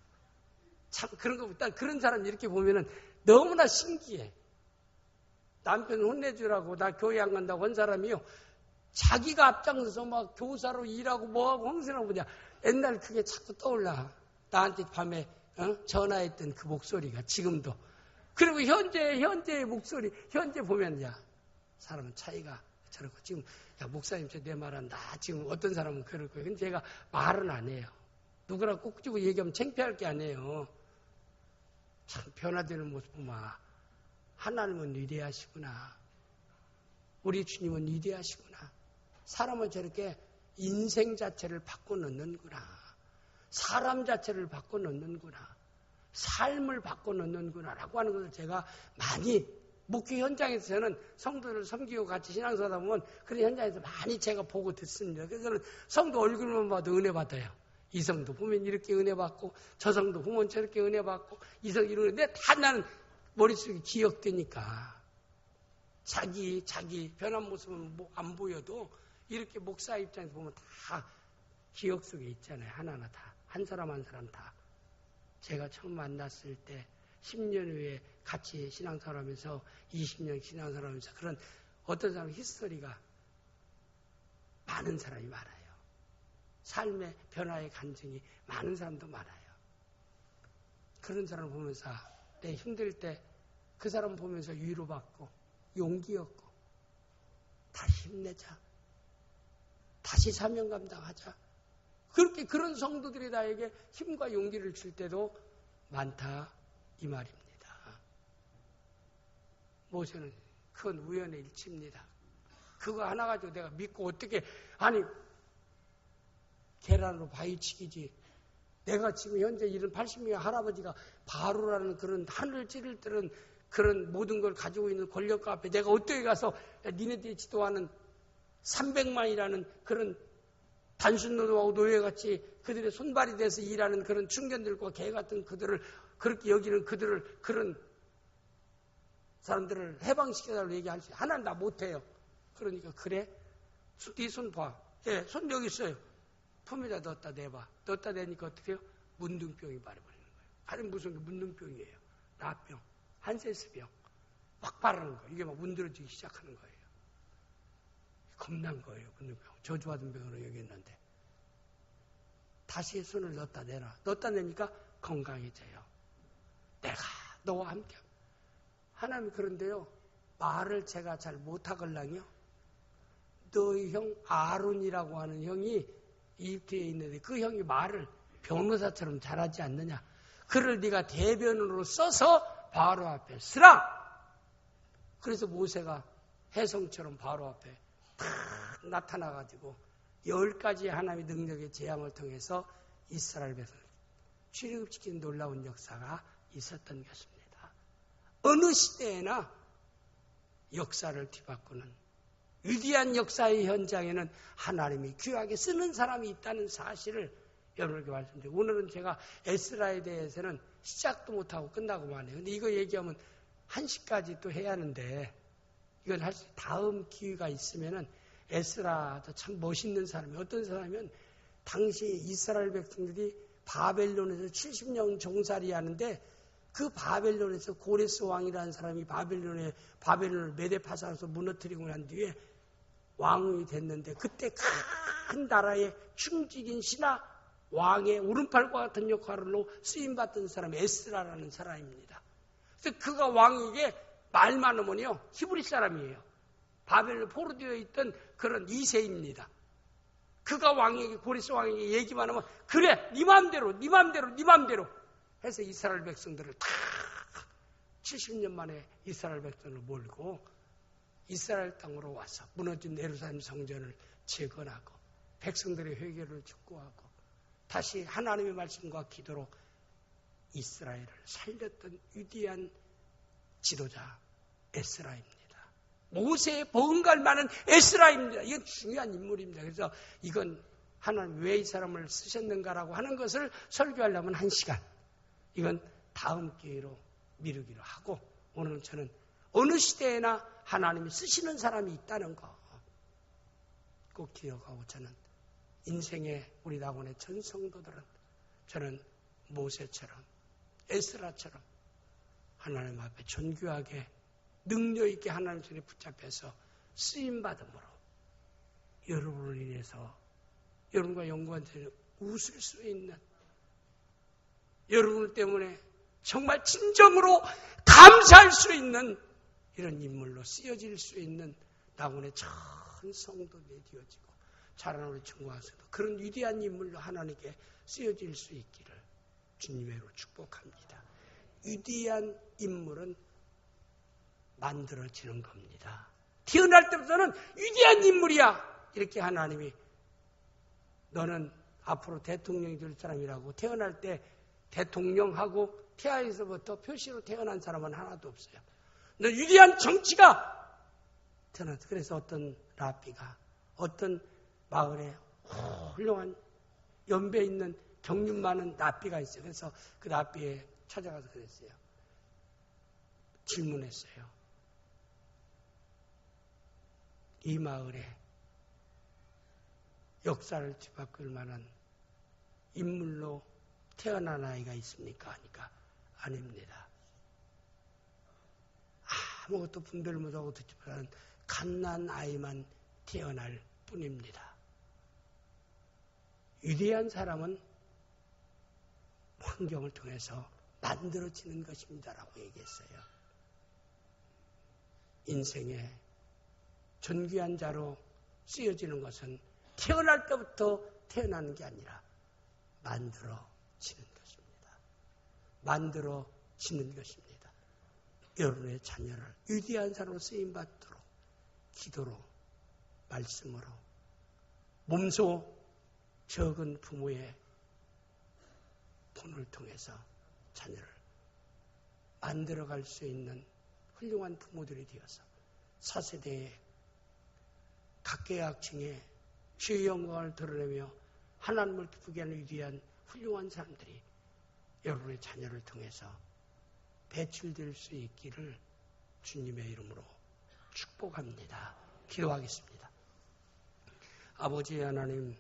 참 그런 거보다 그런 사람 이렇게 보면은 너무나 신기해. 남편 혼내주라고 나 교회 안 간다고 한 사람이요. 자기가 앞장서서 막 교사로 일하고 뭐하고 황선하고 뭐냐. 옛날 그게 자꾸 떠올라. 나한테 밤에 전화했던 그 목소리가 지금도. 그리고 현재의 목소리, 현재 보면, 야, 사람은 차이가 저렇고, 지금, 야, 목사님, 저 내 말한다. 지금 어떤 사람은 그럴 거예요. 근데 제가 말은 안 해요. 누구랑 꼭 주고 얘기하면 창피할 게 아니에요. 참 변화되는 모습 보면, 하나님은 위대하시구나. 우리 주님은 위대하시구나. 사람은 저렇게 인생 자체를 바꿔놓는구나. 사람 자체를 바꿔놓는구나. 삶을 바꿔놓는구나 라고 하는 것을 제가 많이 목회 현장에서 저는 성도를 섬기고 같이 신앙생활하다 보면 그런 현장에서 많이 제가 보고 듣습니다. 그래서 저는 성도 얼굴만 봐도 은혜 받아요. 이 성도 보면 이렇게 은혜 받고 저 성도 보면 저렇게 은혜 받고 이 성도 이런 은혜 다 나는 머릿속에 기억되니까 자기 변한 모습은 안 보여도 이렇게 목사 입장에서 보면 다 기억 속에 있잖아요. 하나하나 다. 한 사람 한 사람 다. 제가 처음 만났을 때 10년 후에 같이 신앙생활하면서 20년 신앙생활하면서 그런 어떤 사람 히스토리가 많은 사람이 많아요. 삶의 변화의 간증이 많은 사람도 많아요. 그런 사람을 보면서 내 힘들 때 그 사람 보면서 위로받고 용기 얻고 다시 힘내자. 다시 사명 감당하자. 그렇게 그런 성도들이 나에게 힘과 용기를 줄 때도 많다 이 말입니다. 모세는 큰 우연의 일치입니다. 그거 하나 가지고 내가 믿고 어떻게 아니 계란으로 바위치기지. 내가 지금 현재 이런 80명의 할아버지가 바로라는 그런 하늘을 찌를 때는 그런 모든 걸 가지고 있는 권력가 앞에 내가 어떻게 가서 니네들이 지도하는 300만이라는 그런 단순노동하고 노예같이 그들의 손발이 돼서 일하는 그런 중견들과 개 같은 그들을 그렇게 여기는 그들을 그런 사람들을 해방시켜달라고 얘기할 수 있어요. 하나는 나 못해요. 그러니까 그래? 네 손 봐. 예, 손 여기 있어요. 품에다 넣었다 내봐. 넣었다 내니까 어떻게 해요? 문둥병이 말해버리는 거예요. 가장 무서운 게 문둥병이에요. 나병, 한세스병. 막 바르는 거예요. 이게 막 문드러지기 시작하는 거예요. 겁난 거예요. 문둥병. 저주받은 병으로 여겼는데. 다시 손을 넣었다 내라. 넣었다 내니까 건강해져요. 내가 너와 함께. 하나님 그런데요. 말을 제가 잘 못하걸랑요. 너희 형 아론이라고 하는 형이 이집트에 있는데 그 형이 말을 변호사처럼 잘하지 않느냐. 그를 네가 대변으로 써서 바로 앞에 쓰라. 그래서 모세가 해성처럼 바로 앞에 탁 나타나가지고 10가지 하나님의 능력의 재앙을 통해서 이스라엘 백성을 출애굽시키는 놀라운 역사가 있었던 것입니다. 어느 시대에나 역사를 뒤바꾸는 위대한 역사의 현장에는 하나님이 귀하게 쓰는 사람이 있다는 사실을 여러분에게 말씀드리고 오늘은 제가 에스라에 대해서는 시작도 못하고 끝나고만 해요. 근데 이거 얘기하면 1시까지 또 해야 하는데 이건 할 수 다음 기회가 있으면은 에스라도 참 멋있는 사람이에요. 어떤 사람이면 당시 이스라엘 백성들이 바벨론에서 70년 종살이 하는데 그 바벨론에서 고레스 왕이라는 사람이 바벨론을 메데파사에서 무너뜨리고 난 뒤에 왕이 됐는데 그때 큰 나라의 충직인 신하 왕의 오른팔과 같은 역할로 쓰임받던 사람이 에스라라는 사람입니다. 그래서 그가 왕에게 말만 하면요 히브리 사람이에요. 바벨론 포로되어 있던 그런 2세입니다. 그가 왕에게 고레스 왕에게 얘기만 하면 그래 네 맘대로 해서 이스라엘 백성들을 다 70년 만에 이스라엘 백성을 몰고 이스라엘 땅으로 와서 무너진 예루살렘 성전을 재건하고 백성들의 회개를 촉구하고 다시 하나님의 말씀과 기도로 이스라엘을 살렸던 위대한 지도자 에스라입니다. 모세의 버금갈 많은 에스라입니다. 이건 중요한 인물입니다. 그래서 이건 하나님 왜 이 사람을 쓰셨는가라고 하는 것을 설교하려면 1시간. 이건 다음 기회로 미루기로 하고 오늘은 저는 어느 시대에나 하나님이 쓰시는 사람이 있다는 거 꼭 기억하고 저는 인생의 우리 낙원의 전 성도들은 저는 모세처럼 에스라처럼 하나님 앞에 존귀하게 능력 있게 하나님 손에 붙잡혀서 쓰임받음으로 여러분을 인해서 여러분과 연구한테는 웃을 수 있는 여러분 때문에 정말 진정으로 감사할 수 있는 이런 인물로 쓰여질 수 있는 낙원의 전 성도들이 되어지고 자라는 우리 친구와서도 그런 위대한 인물로 하나님께 쓰여질 수 있기를 주님의 이름으로 축복합니다. 위대한 인물은 만들어지는 겁니다. 태어날 때부터는 위대한 인물이야. 이렇게 하나님이 너는 앞으로 대통령이 될 사람이라고. 태어날 때 대통령하고 태아에서부터 표시로 태어난 사람은 하나도 없어요. 너 위대한 정치가 태어났어. 그래서 어떤 라비가 어떤 마을에 훌륭한 연배 있는 경륜 많은 랍비가 있어요. 그래서 그 랍비에 찾아가서 그랬어요. 질문했어요. 이 마을에 역사를 뒤바꿀 만한 인물로 태어난 아이가 있습니까? 하니까 아닙니다. 아무것도 분별 못하고 듣지 못하는 갓난 아이만 태어날 뿐입니다. 위대한 사람은 환경을 통해서 만들어지는 것입니다라고 얘기했어요. 인생에 존귀한 자로 쓰여지는 것은 태어날 때부터 태어나는 게 아니라 만들어지는 것입니다. 만들어지는 것입니다. 여러분의 자녀를 위대한 사람으로 쓰임받도록 기도로, 말씀으로, 몸소 적은 부모의 본을 통해서 자녀를 만들어갈 수 있는 훌륭한 부모들이 되어서 4세대의 각계각층의 주의 영광을 드러내며 하나님을 기쁘게 하는 위대한 훌륭한 사람들이 여러분의 자녀를 통해서 배출될 수 있기를 주님의 이름으로 축복합니다. 기도하겠습니다. 아버지 하나님,